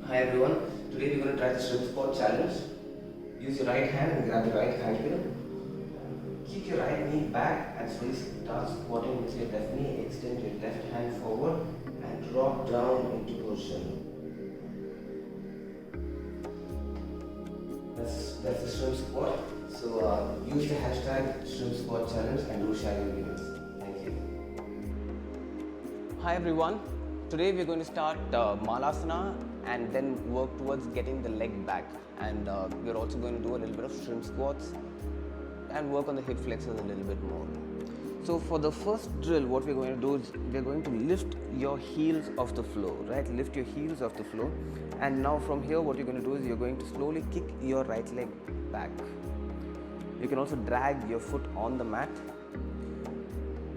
Hi everyone, today we're going to try the shrimp squat challenge. Use your right hand and grab the right ankle. Keep your right knee back and slowly start squatting with your left knee. Extend your left hand forward and drop down into position. That's the shrimp squat. So use the hashtag shrimp squat challenge and do share your videos. Thank you. Hi everyone, today we're going to start Malasana and then work towards getting the leg back, and we're also going to do a little bit of shrimp squats and work on the hip flexors a little bit more. So for the first drill, what we're going to do is we're going to lift your heels off the floor, right? Lift your heels off the floor, and now from here what you're going to do is you're going to slowly kick your right leg back. You can also drag your foot on the mat,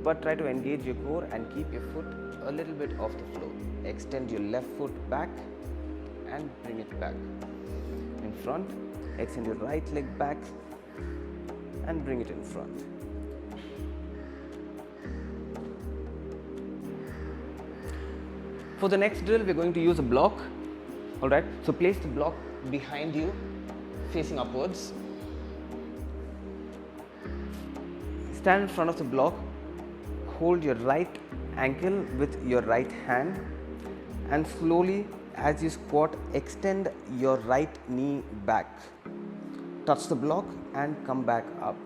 but try to engage your core and keep your foot a little bit off the floor. Extend your left foot back and bring it back in front. Extend your right leg back and bring it in front. For the next drill, we're going to use a block. Alright, so place the block behind you, facing upwards. Stand in front of the block. Hold your right ankle with your right hand and slowly, as you squat, extend your right knee back. Touch the block and come back up.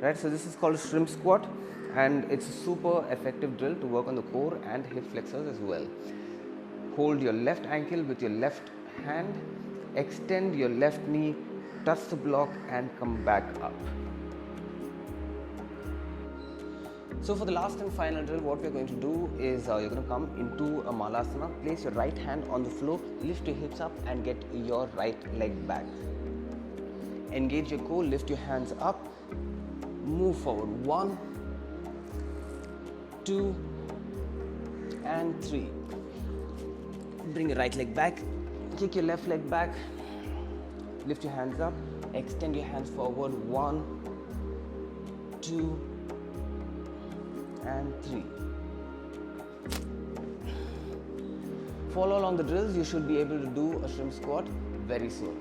Right, so this is called a shrimp squat, and it's a super effective drill to work on the core and hip flexors as well. Hold your left ankle with your left hand, extend your left knee, touch the block and come back up. So for the last and final drill, what we're going to do is you're going to come into a Malasana, place your right hand on the floor, lift your hips up and get your right leg back. Engage your core, lift your hands up, move forward. 1, 2 and 3. Bring your right leg back, kick your left leg back, lift your hands up, extend your hands forward. 1, 2 and 3. Follow along the drills. You should be able to do a shrimp squat very soon.